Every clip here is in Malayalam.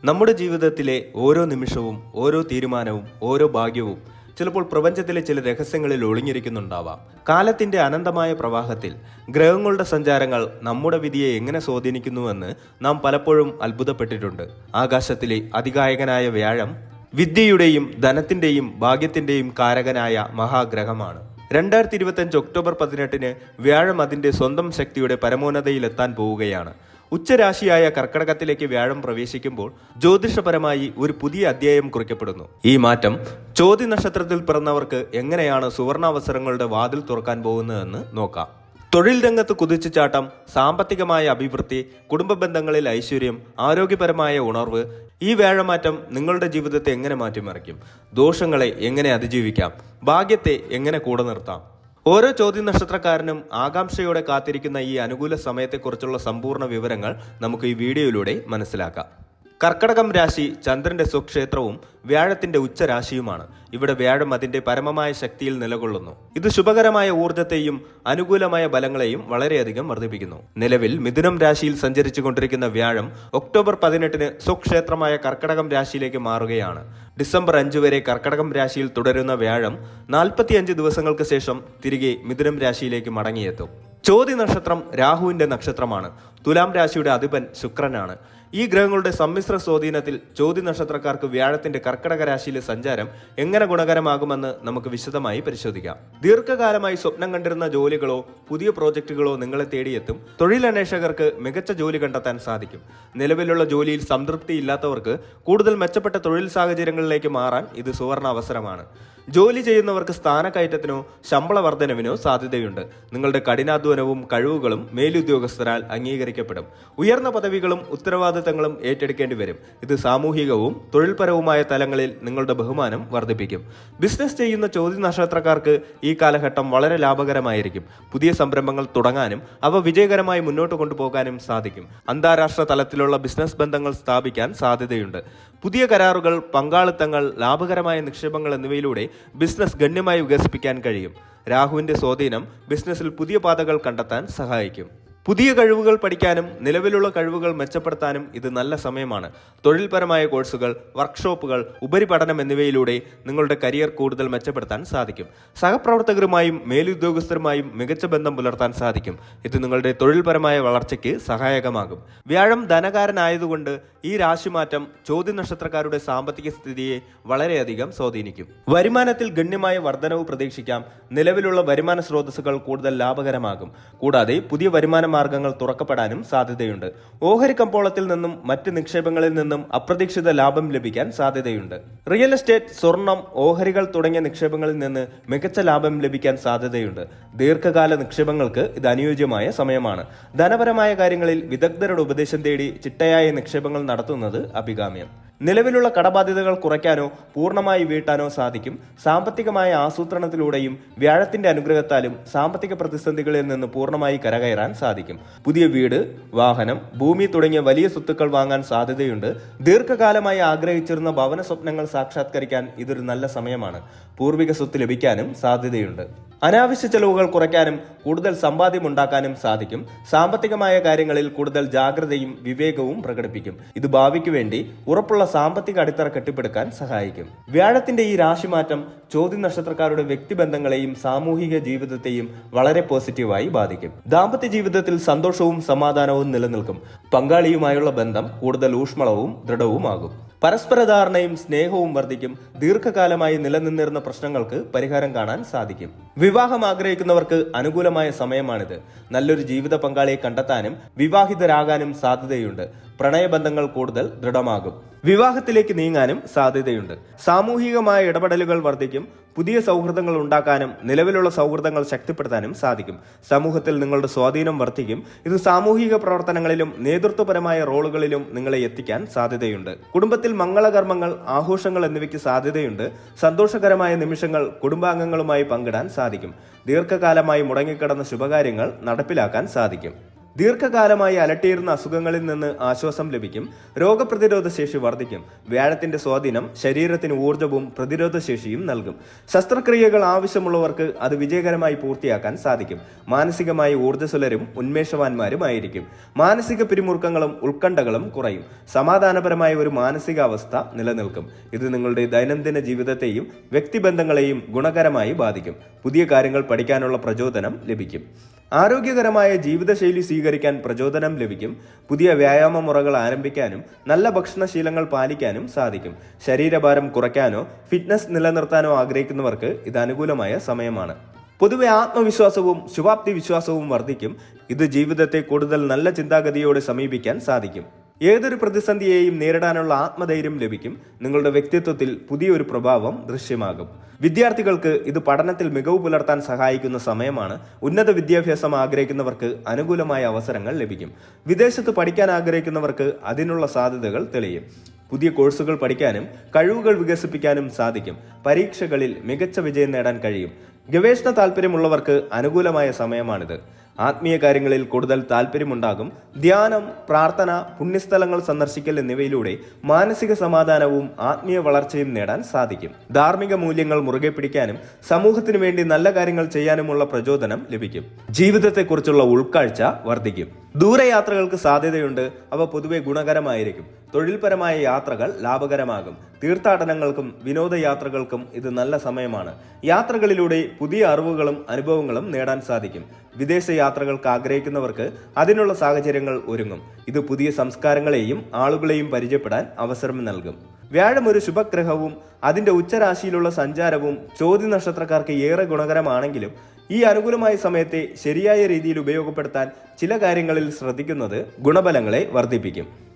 നമ്മുടെ ജീവിതത്തിലെ ഓരോ നിമിഷവും, ഓരോ തീരുമാനവും, ഓരോ ഭാഗ്യവും ചിലപ്പോൾ പ്രപഞ്ചത്തിലെ ചില രഹസ്യങ്ങളിൽ ഒളിഞ്ഞിരിക്കുന്നുണ്ടാവാം. കാലത്തിന്റെ അനന്തമായ പ്രവാഹത്തിൽ ഗ്രഹങ്ങളുടെ സഞ്ചാരങ്ങൾ നമ്മുടെ വിധിയെ എങ്ങനെ സ്വാധീനിക്കുന്നുവെന്ന് നാം പലപ്പോഴും അത്ഭുതപ്പെട്ടിട്ടുണ്ട്. ആകാശത്തിലെ അതികായകനായ വ്യാഴം വിദ്യയുടെയും ധനത്തിന്റെയും ഭാഗ്യത്തിന്റെയും കാരകനായ മഹാഗ്രഹമാണ്. 2025 ഒക്ടോബർ 18 വ്യാഴം അതിന്റെ സ്വന്തം ശക്തിയുടെ പരമോന്നതയിലെത്താൻ പോവുകയാണ്. ഉച്ചരാശിയായ കർക്കടകത്തിലേക്ക് വ്യാഴം പ്രവേശിക്കുമ്പോൾ ജ്യോതിഷപരമായി ഒരു പുതിയ അധ്യായം കുറിക്കപ്പെടുന്നു. ഈ മാറ്റം ചോതി നക്ഷത്രത്തിൽ പിറന്നവർക്ക് എങ്ങനെയാണ് സുവർണാവസരങ്ങളുടെ വാതിൽ തുറക്കാൻ പോകുന്നതെന്ന് നോക്കാം. തൊഴിൽ രംഗത്ത് കുതിച്ചുചാട്ടം, സാമ്പത്തികമായ അഭിവൃദ്ധി, കുടുംബ ബന്ധങ്ങളിൽ ഐശ്വര്യം, ആരോഗ്യപരമായ ഉണർവ്. ഈ വ്യാഴമാറ്റം നിങ്ങളുടെ ജീവിതത്തെ എങ്ങനെ മാറ്റിമറിക്കും? ദോഷങ്ങളെ എങ്ങനെ അതിജീവിക്കാം? ഭാഗ്യത്തെ എങ്ങനെ കൂടെ നിർത്താം? ഓരോ ചോദ്യ നക്ഷത്രക്കാരനും ആകാംക്ഷയോടെ കാത്തിരിക്കുന്ന ഈ അനുകൂല സമയത്തെക്കുറിച്ചുള്ള സമ്പൂർണ്ണ വിവരങ്ങൾ നമുക്ക് ഈ വീഡിയോയിലൂടെ മനസ്സിലാക്കാം. കർക്കടകം രാശി ചന്ദ്രന്റെ സ്വക്ഷേത്രവും വ്യാഴത്തിന്റെ ഉച്ചരാശിയുമാണ്. ഇവിടെ വ്യാഴം അതിന്റെ പരമമായ ശക്തിയിൽ നിലകൊള്ളുന്നു. ഇത് ശുഭകരമായ ഊർജത്തെയും അനുകൂലമായ ബലങ്ങളെയും വളരെയധികം വർദ്ധിപ്പിക്കുന്നു. നിലവിൽ മിഥുനം രാശിയിൽ സഞ്ചരിച്ചു കൊണ്ടിരിക്കുന്ന വ്യാഴം ഒക്ടോബർ 18 സ്വക്ഷേത്രമായ കർക്കടകം രാശിയിലേക്ക് മാറുകയാണ്. ഡിസംബർ 5 വരെ കർക്കടകം രാശിയിൽ തുടരുന്ന വ്യാഴം 45 ദിവസങ്ങൾക്ക് ശേഷം തിരികെ മിഥുനം രാശിയിലേക്ക് മടങ്ങിയെത്തും. ചോതി നക്ഷത്രം രാഹുവിന്റെ നക്ഷത്രമാണ്. തുലാം രാശിയുടെ അധിപൻ ശുക്രനാണ്. ഈ ഗ്രഹങ്ങളുടെ സമ്മിശ്ര സ്വാധീനത്തിൽ ചോതി നക്ഷത്രക്കാർക്ക് വ്യാഴത്തിന്റെ കർക്കടക രാശിയിലെ സഞ്ചാരം എങ്ങനെ ഗുണകരമാകുമെന്ന് നമുക്ക് വിശദമായി പരിശോധിക്കാം. ദീർഘകാലമായി സ്വപ്നം കണ്ടിരുന്ന ജോലികളോ പുതിയ പ്രോജക്റ്റുകളോ നിങ്ങളെ തേടിയെത്തും. തൊഴിലന്വേഷകർക്ക് മികച്ച ജോലി കണ്ടെത്താൻ സാധിക്കും. നിലവിലുള്ള ജോലിയിൽ സംതൃപ്തിയില്ലാത്തവർക്ക് കൂടുതൽ മെച്ചപ്പെട്ട തൊഴിൽ സാഹചര്യങ്ങളിലേക്ക് മാറാൻ ഇത് സുവർണ അവസരമാണ്. ജോലി ചെയ്യുന്നവർക്ക് സ്ഥാനക്കയറ്റത്തിനോ ശമ്പള വർധനവിനോ സാധ്യതയുണ്ട്. നിങ്ങളുടെ കഠിനാധ്വാനവും കഴിവുകളും മേലുദ്യോഗസ്ഥരാൽ അംഗീകരിക്കപ്പെടും. ഉയർന്ന പദവികളും ഉത്തരവാദിത്തങ്ങളും ഏറ്റെടുക്കേണ്ടി വരും. ഇത് സാമൂഹികവും തൊഴിൽപരവുമായ തലങ്ങളിൽ നിങ്ങളുടെ ബഹുമാനം വർദ്ധിപ്പിക്കും. ബിസിനസ് ചെയ്യുന്ന ചോതി നക്ഷത്രക്കാർക്ക് ഈ കാലഘട്ടം വളരെ ലാഭകരമായിരിക്കും. പുതിയ സംരംഭങ്ങൾ തുടങ്ങാനും അവ വിജയകരമായി മുന്നോട്ട് കൊണ്ടുപോകാനും സാധിക്കും. അന്താരാഷ്ട്ര തലത്തിലുള്ള ബിസിനസ് ബന്ധങ്ങൾ സ്ഥാപിക്കാൻ സാധ്യതയുണ്ട്. പുതിയ കരാറുകൾ, പങ്കാളിത്തങ്ങൾ, ലാഭകരമായ നിക്ഷേപങ്ങൾ എന്നിവയിലൂടെ ബിസിനസ് ഗണ്യമായി വികസിപ്പിക്കാൻ കഴിയും. രാഹുവിന്റെ സ്വാധീനം ബിസിനസ്സിൽ പുതിയ പാതകൾ കണ്ടെത്താൻ സഹായിക്കും. പുതിയ കഴിവുകൾ പഠിക്കാനും നിലവിലുള്ള കഴിവുകൾ മെച്ചപ്പെടുത്താനും ഇത് നല്ല സമയമാണ്. തൊഴിൽപരമായ കോഴ്സുകൾ, വർക്ക്ഷോപ്പുകൾ, ഉപരിപഠനം എന്നിവയിലൂടെ നിങ്ങളുടെ കരിയർ കൂടുതൽ മെച്ചപ്പെടുത്താൻ സാധിക്കും. സഹപ്രവർത്തകരുമായും മേലുദ്യോഗസ്ഥരുമായും മികച്ച ബന്ധം പുലർത്താൻ സാധിക്കും. ഇത് നിങ്ങളുടെ തൊഴിൽപരമായ വളർച്ചയ്ക്ക് സഹായകമാകും. വ്യാഴം ധനകാരനായതുകൊണ്ട് ഈ രാശിമാറ്റം ചോതി നക്ഷത്രക്കാരുടെ സാമ്പത്തിക സ്ഥിതിയെ വളരെയധികം സ്വാധീനിക്കും. വരുമാനത്തിൽ ഗണ്യമായ വർധനവ് പ്രതീക്ഷിക്കാം. നിലവിലുള്ള വരുമാന സ്രോതസ്സുകൾ കൂടുതൽ ലാഭകരമാകും. കൂടാതെ പുതിയ വരുമാന മാർഗങ്ങൾ തുറക്കപ്പെടാനും സാധ്യതയുണ്ട്. ഓഹരി കമ്പോളത്തിൽ നിന്നും മറ്റ് നിക്ഷേപങ്ങളിൽ നിന്നും അപ്രതീക്ഷിത ലാഭം ലഭിക്കാൻ സാധ്യതയുണ്ട്. റിയൽ എസ്റ്റേറ്റ്, സ്വർണം, ഓഹരികൾ തുടങ്ങിയ നിക്ഷേപങ്ങളിൽ നിന്ന് മികച്ച ലാഭം ലഭിക്കാൻ സാധ്യതയുണ്ട്. ദീർഘകാല നിക്ഷേപങ്ങൾക്ക് ഇത് അനുയോജ്യമായ സമയമാണ്. ധനപരമായ കാര്യങ്ങളിൽ വിദഗ്ധരുടെ ഉപദേശം തേടി ചിട്ടയായ നിക്ഷേപങ്ങൾ നടത്തുന്നത് അഭികാമ്യം. നിലവിലുള്ള കടബാധ്യതകൾ കുറയ്ക്കാനോ പൂർണ്ണമായി വീട്ടാനോ സാധിക്കും. സാമ്പത്തികമായ ആസൂത്രണത്തിലൂടെയും വ്യാഴത്തിന്റെ അനുഗ്രഹത്താലും സാമ്പത്തിക പ്രതിസന്ധികളിൽ നിന്ന് പൂർണ്ണമായി കരകയറാൻ സാധിക്കും. പുതിയ വീട്, വാഹനം, ഭൂമി തുടങ്ങിയ വലിയ സ്വത്തുക്കൾ വാങ്ങാൻ സാധ്യതയുണ്ട്. ദീർഘകാലമായി ആഗ്രഹിച്ചിരുന്ന ഭവന സ്വപ്നങ്ങൾ സാക്ഷാത്കരിക്കാൻ ഇതൊരു നല്ല സമയമാണ്. പൂർവിക സ്വത്ത് ലഭിക്കാനും സാധ്യതയുണ്ട്. അനാവശ്യ ചെലവുകൾ കുറയ്ക്കാനും കൂടുതൽ സമ്പാദ്യം ഉണ്ടാക്കാനും സാധിക്കും. സാമ്പത്തികമായ കാര്യങ്ങളിൽ കൂടുതൽ ജാഗ്രതയും വിവേകവും പ്രകടിപ്പിക്കും. ഇത് ഭാവിക്ക് വേണ്ടി ഉറപ്പുള്ള സാമ്പത്തിക അടിത്തറ കെട്ടിപ്പടുക്കാൻ സഹായിക്കും. വ്യാഴത്തിന്റെ ഈ രാശിമാറ്റം ചോതി നക്ഷത്രക്കാരുടെ വ്യക്തിബന്ധങ്ങളെയും സാമൂഹിക ജീവിതത്തെയും വളരെ പോസിറ്റീവായി ബാധിക്കും. ദാമ്പത്യ ജീവിതത്തിൽ സന്തോഷവും സമാധാനവും നിലനിൽക്കും. പങ്കാളിയുമായുള്ള ബന്ധം കൂടുതൽ ഊഷ്മളവും ദൃഢവുമാകും. പരസ്പര ധാരണയും സ്നേഹവും വർദ്ധിക്കും. ദീർഘകാലമായി നിലനിന്നിരുന്ന പ്രശ്നങ്ങൾക്ക് പരിഹാരം കാണാൻ സാധിക്കും. വിവാഹം ആഗ്രഹിക്കുന്നവർക്ക് അനുകൂലമായ സമയമാണിത്. നല്ലൊരു ജീവിത പങ്കാളിയെ കണ്ടെത്താനും വിവാഹിതരാകാനും സാധ്യതയുണ്ട്. പ്രണയബന്ധങ്ങൾ കൂടുതൽ ദൃഢമാകും. വിവാഹത്തിലേക്ക് നീങ്ങാനും സാധ്യതയുണ്ട്. സാമൂഹികമായ ഇടപെടലുകൾ വർദ്ധിക്കും. പുതിയ സൗഹൃദങ്ങൾ ഉണ്ടാക്കാനും നിലവിലുള്ള സൗഹൃദങ്ങൾ ശക്തിപ്പെടുത്താനും സാധിക്കും. സമൂഹത്തിൽ നിങ്ങളുടെ സ്വാധീനം വർദ്ധിക്കും. ഇത് സാമൂഹിക പ്രവർത്തനങ്ങളിലും നേതൃത്വപരമായ റോളുകളിലും നിങ്ങളെ എത്തിക്കാൻ സാധ്യതയുണ്ട്. കുടുംബത്തിൽ മംഗളകർമ്മങ്ങൾ, ആഘോഷങ്ങൾ എന്നിവയ്ക്ക് സാധ്യതയുണ്ട്. സന്തോഷകരമായ നിമിഷങ്ങൾ കുടുംബാംഗങ്ങളുമായി പങ്കിടാൻ സാധിക്കും. ദീർഘകാലമായി മുടങ്ങിക്കിടന്ന ശുഭകാര്യങ്ങൾ നടപ്പിലാക്കാൻ സാധിക്കും. ദീർഘകാലമായി അലട്ടിയിരുന്ന അസുഖങ്ങളിൽ നിന്ന് ആശ്വാസം ലഭിക്കും. രോഗപ്രതിരോധ ശേഷി വർദ്ധിക്കും. വ്യാഴത്തിന്റെ സ്വാധീനം ശരീരത്തിന് ഊർജ്ജവും പ്രതിരോധ ശേഷിയും നൽകും. ശസ്ത്രക്രിയകൾ ആവശ്യമുള്ളവർക്ക് അത് വിജയകരമായി പൂർത്തിയാക്കാൻ സാധിക്കും. മാനസികമായി ഊർജ്ജസ്വലരും ഉന്മേഷവാന്മാരുമായിരിക്കും. മാനസിക പിരിമുറുക്കങ്ങളും ഉത്കണ്ഠകളും കുറയും. സമാധാനപരമായ ഒരു മാനസികാവസ്ഥ നിലനിൽക്കും. ഇത് നിങ്ങളുടെ ദൈനംദിന ജീവിതത്തെയും വ്യക്തിബന്ധങ്ങളെയും ഗുണകരമായി ബാധിക്കും. പുതിയ കാര്യങ്ങൾ പഠിക്കാനുള്ള പ്രചോദനം ലഭിക്കും. ആരോഗ്യകരമായ ജീവിതശൈലി സ്വീകരിക്കാൻ പ്രചോദനം ലഭിക്കും. പുതിയ വ്യായാമ മുറകൾ ആരംഭിക്കാനും നല്ല ഭക്ഷണശീലങ്ങൾ പാലിക്കാനും സാധിക്കും. ശരീരഭാരം കുറയ്ക്കാനോ ഫിറ്റ്നസ് നിലനിർത്താനോ ആഗ്രഹിക്കുന്നവർക്ക് ഇത് അനുകൂലമായ സമയമാണ്. പൊതുവെ ആത്മവിശ്വാസവും ശുഭാപ്തി വിശ്വാസവും വർദ്ധിക്കും. ഇത് ജീവിതത്തെ കൂടുതൽ നല്ല ചിന്താഗതിയോടെ സമീപിക്കാൻ സാധിക്കും. ഏതൊരു പ്രതിസന്ധിയെയും നേരിടാനുള്ള ആത്മധൈര്യം ലഭിക്കും. നിങ്ങളുടെ വ്യക്തിത്വത്തിൽ പുതിയൊരു പ്രഭാവം ദൃശ്യമാകും. വിദ്യാർത്ഥികൾക്ക് ഇത് പഠനത്തിൽ മികവ് പുലർത്താൻ സഹായിക്കുന്ന സമയമാണ്. ഉന്നത വിദ്യാഭ്യാസം ആഗ്രഹിക്കുന്നവർക്ക് അനുകൂലമായ അവസരങ്ങൾ ലഭിക്കും. വിദേശത്ത് പഠിക്കാൻ ആഗ്രഹിക്കുന്നവർക്ക് അതിനുള്ള സാധ്യതകൾ തെളിയും. പുതിയ കോഴ്സുകൾ പഠിക്കാനും കഴിവുകൾ വികസിപ്പിക്കാനും സാധിക്കും. പരീക്ഷകളിൽ മികച്ച വിജയം നേടാൻ കഴിയും. ഗവേഷണ താല്പര്യമുള്ളവർക്ക് അനുകൂലമായ സമയമാണിത്. ആത്മീയ കാര്യങ്ങളിൽ കൂടുതൽ താല്പര്യമുണ്ടാകും. ധ്യാനം, പ്രാർത്ഥന, പുണ്യസ്ഥലങ്ങൾ സന്ദർശിക്കൽ എന്നിവയിലൂടെ മാനസിക സമാധാനവും ആത്മീയ വളർച്ചയും നേടാൻ സാധിക്കും. ധാർമ്മിക മൂല്യങ്ങൾ മുറുകെ പിടിക്കാനും സമൂഹത്തിനു വേണ്ടി നല്ല കാര്യങ്ങൾ ചെയ്യാനുമുള്ള പ്രചോദനം ലഭിക്കും. ജീവിതത്തെക്കുറിച്ചുള്ള ഉൾക്കാഴ്ച വർദ്ധിക്കും. ദൂരയാത്രകൾക്ക് സാധ്യതയുണ്ട്. അവ പൊതുവെ ഗുണകരമായിരിക്കും. തൊഴിൽപരമായ യാത്രകൾ ലാഭകരമാകും. തീർത്ഥാടനങ്ങൾക്കും വിനോദയാത്രകൾക്കും ഇത് നല്ല സമയമാണ്. യാത്രകളിലൂടെ പുതിയ അറിവുകളും അനുഭവങ്ങളും നേടാൻ സാധിക്കും. വിദേശ യാത്രകൾക്ക് ആഗ്രഹിക്കുന്നവർക്ക് അതിനുള്ള സാഹചര്യങ്ങൾ ഒരുങ്ങും. ഇത് പുതിയ സംസ്കാരങ്ങളെയും ആളുകളെയും പരിചയപ്പെടാൻ അവസരം നൽകും. വ്യാഴം ഒരു ശുഭഗ്രഹവും അതിന്റെ ഉച്ചരാശിയിലുള്ള സഞ്ചാരവും ചോതി നക്ഷത്രക്കാർക്ക് ഏറെ ഗുണകരമാണെങ്കിലും ഈ അനുകൂലമായ സമയത്തെ ശരിയായ രീതിയിൽ ഉപയോഗപ്പെടുത്താൻ ചില കാര്യങ്ങളിൽ ശ്രദ്ധിക്കുന്നത് ഗുണഫലങ്ങളെ വർദ്ധിപ്പിക്കും.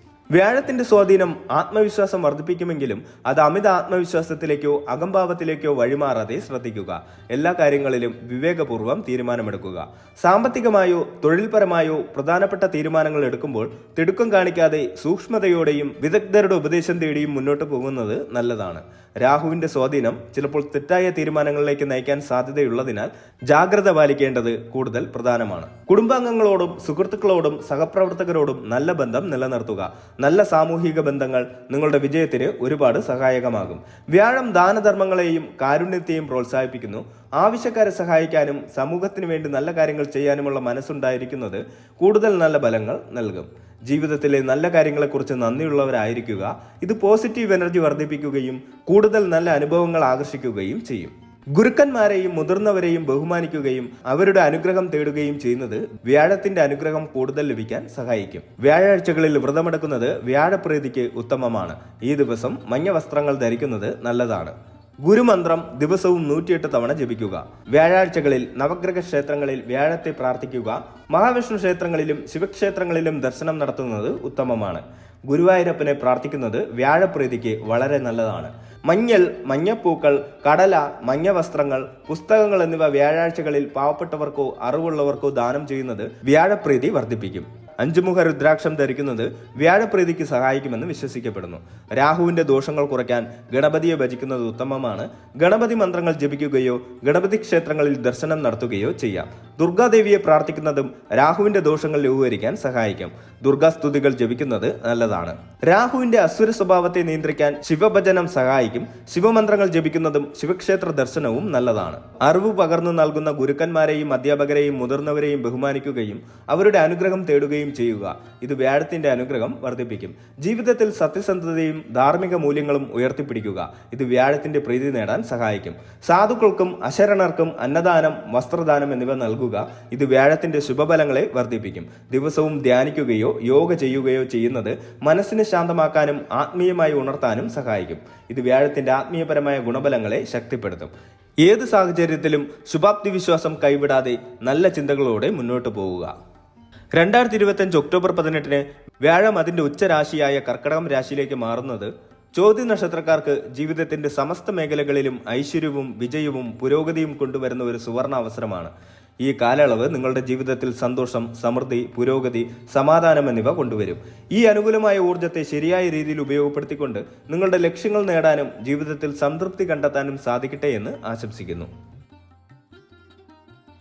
വ്യാഴത്തിന്റെ സ്വാധീനം ആത്മവിശ്വാസം വർദ്ധിപ്പിക്കുമെങ്കിലും അത് അമിത ആത്മവിശ്വാസത്തിലേക്കോ അകംഭാവത്തിലേക്കോ വഴിമാറാതെ ശ്രദ്ധിക്കുക. എല്ലാ കാര്യങ്ങളിലും വിവേകപൂർവ്വം തീരുമാനമെടുക്കുക. സാമ്പത്തികമായോ തൊഴിൽപരമായോ പ്രധാനപ്പെട്ട തീരുമാനങ്ങൾ എടുക്കുമ്പോൾ തിടുക്കം കാണിക്കാതെ സൂക്ഷ്മതയോടെയും വിദഗ്ധരുടെ ഉപദേശം തേടിയും മുന്നോട്ട് പോകുന്നത് നല്ലതാണ്. രാഹുവിന്റെ സ്വാധീനം ചിലപ്പോൾ തെറ്റായ തീരുമാനങ്ങളിലേക്ക് നയിക്കാൻ സാധ്യതയുള്ളതിനാൽ ജാഗ്രത പാലിക്കേണ്ടത് കൂടുതൽ പ്രധാനമാണ്. കുടുംബാംഗങ്ങളോടും സുഹൃത്തുക്കളോടും സഹപ്രവർത്തകരോടും നല്ല ബന്ധം നിലനിർത്തുക. നല്ല സാമൂഹിക ബന്ധങ്ങൾ നിങ്ങളുടെ വിജയത്തിന് ഒരുപാട് സഹായകമാകും. വ്യാഴം ദാനധർമ്മങ്ങളെയും കാരുണ്യത്തെയും പ്രോത്സാഹിപ്പിക്കുന്നു. ആവശ്യക്കാരെ സഹായിക്കാനും സമൂഹത്തിന് വേണ്ടി നല്ല കാര്യങ്ങൾ ചെയ്യാനുമുള്ള മനസ്സുണ്ടായിരിക്കുന്നത് കൂടുതൽ നല്ല ഫലങ്ങൾ നൽകും. ജീവിതത്തിലെ നല്ല കാര്യങ്ങളെക്കുറിച്ച് നന്ദിയുള്ളവരായിരിക്കുക. ഇത് പോസിറ്റീവ് എനർജി വർദ്ധിപ്പിക്കുകയും കൂടുതൽ നല്ല അനുഭവങ്ങൾ ആകർഷിക്കുകയും ചെയ്യും. ഗുരുക്കന്മാരെയും മുതിർന്നവരെയും ബഹുമാനിക്കുകയും അവരുടെ അനുഗ്രഹം തേടുകയും ചെയ്യുന്നത് വ്യാഴത്തിന്റെ അനുഗ്രഹം കൂടുതൽ ലഭിക്കാൻ സഹായിക്കും. വ്യാഴാഴ്ചകളിൽ വ്രതമെടുക്കുന്നത് വ്യാഴപ്രീതിക്ക് ഉത്തമമാണ്. ഈ ദിവസം മഞ്ഞ വസ്ത്രങ്ങൾ ധരിക്കുന്നത് നല്ലതാണ്. ഗുരുമന്ത്രം ദിവസവും 108 തവണ ജപിക്കുക. വ്യാഴാഴ്ചകളിൽ നവഗ്രഹ ക്ഷേത്രങ്ങളിൽ വ്യാഴത്തെ പ്രാർത്ഥിക്കുക. മഹാവിഷ്ണു ക്ഷേത്രങ്ങളിലും ശിവക്ഷേത്രങ്ങളിലും ദർശനം നടത്തുന്നത് ഉത്തമമാണ്. ഗുരുവായൂരപ്പനെ പ്രാർത്ഥിക്കുന്നത് വ്യാഴപ്രീതിക്ക് വളരെ നല്ലതാണ്. മഞ്ഞൾ, മഞ്ഞപ്പൂക്കൾ, കടല, മഞ്ഞ വസ്ത്രങ്ങൾ, പുസ്തകങ്ങൾ എന്നിവ വ്യാഴാഴ്ചകളിൽ പാവപ്പെട്ടവർക്കോ അറിവുള്ളവർക്കോ ദാനം ചെയ്യുന്നത് വ്യാഴപ്രീതി വർദ്ധിപ്പിക്കും. 5 മുഖ രുദ്രാക്ഷം ധരിക്കുന്നത് വ്യാഴപ്രീതിക്ക് സഹായിക്കുമെന്ന് വിശ്വസിക്കപ്പെടുന്നു. രാഹുവിന്റെ ദോഷങ്ങൾ കുറയ്ക്കാൻ ഗണപതിയെ ഭജിക്കുന്നത് ഉത്തമമാണ്. ഗണപതി മന്ത്രങ്ങൾ ജപിക്കുകയോ ഗണപതി ക്ഷേത്രങ്ങളിൽ ദർശനം നടത്തുകയോ ചെയ്യാം. ദുർഗാദേവിയെ പ്രാർത്ഥിക്കുന്നതും രാഹുവിന്റെ ദോഷങ്ങൾ ലഘൂകരിക്കാൻ സഹായിക്കും. ദുർഗാസ്തുതികൾ ജപിക്കുന്നത് നല്ലതാണ്. രാഹുവിന്റെ അസുര സ്വഭാവത്തെ നിയന്ത്രിക്കാൻ ശിവഭജനം സഹായിക്കും. ശിവമന്ത്രങ്ങൾ ജപിക്കുന്നതും ശിവക്ഷേത്ര ദർശനവും നല്ലതാണ്. അറിവ് പകർന്നു നൽകുന്ന ഗുരുക്കന്മാരെയും അധ്യാപകരെയും മുതിർന്നവരെയും ബഹുമാനിക്കുകയും അവരുടെ അനുഗ്രഹം തേടുകയും ചെയ്യുക. ഇത് വ്യാഴത്തിന്റെ അനുഗ്രഹം വർദ്ധിപ്പിക്കും. ജീവിതത്തിൽ സത്യസന്ധതയും ധാർമ്മിക മൂല്യങ്ങളും ഉയർത്തിപ്പിടിക്കുക. ഇത് വ്യാഴത്തിന്റെ പ്രീതി നേടാൻ സഹായിക്കും. സാധുക്കൾക്കും അശരണർക്കും അന്നദാനം, വസ്ത്രദാനം എന്നിവ നൽകുക. ഇത് വ്യാഴത്തിന്റെ ശുഭഫലങ്ങളെ വർദ്ധിപ്പിക്കും. ദിവസവും ധ്യാനിക്കുകയോ യോഗ ചെയ്യുകയോ ചെയ്യുന്നത് മനസ്സിനെ ശാന്തമാക്കാനും ആത്മീയമായി ഉണർത്താനും സഹായിക്കും. ഇത് വ്യാഴത്തിന്റെ ആത്മീയപരമായ ഗുണഫലങ്ങളെ ശക്തിപ്പെടുത്തും. ഏത് സാഹചര്യത്തിലും ശുഭാപ്തി വിശ്വാസം കൈവിടാതെ നല്ല ചിന്തകളോടെ മുന്നോട്ട് പോവുക. 2025 ഒക്ടോബർ 18 വ്യാഴം അതിന്റെ ഉച്ചരാശിയായ കർക്കടകം രാശിയിലേക്ക് മാറുന്നത് ചോതി നക്ഷത്രക്കാർക്ക് ജീവിതത്തിന്റെ സമസ്ത മേഖലകളിലും ഐശ്വര്യവും വിജയവും പുരോഗതിയും കൊണ്ടുവരുന്ന ഒരു സുവർണ അവസരമാണ്. ഈ കാലയളവ് നിങ്ങളുടെ ജീവിതത്തിൽ സന്തോഷം, സമൃദ്ധി, പുരോഗതി, സമാധാനം എന്നിവ കൊണ്ടുവരും. ഈ അനുകൂലമായ ഊർജ്ജത്തെ ശരിയായ രീതിയിൽ ഉപയോഗപ്പെടുത്തിക്കൊണ്ട് നിങ്ങളുടെ ലക്ഷ്യങ്ങൾ നേടാനും ജീവിതത്തിൽ സംതൃപ്തി കണ്ടെത്താനും സാധിക്കട്ടെ എന്ന് ആശംസിക്കുന്നു.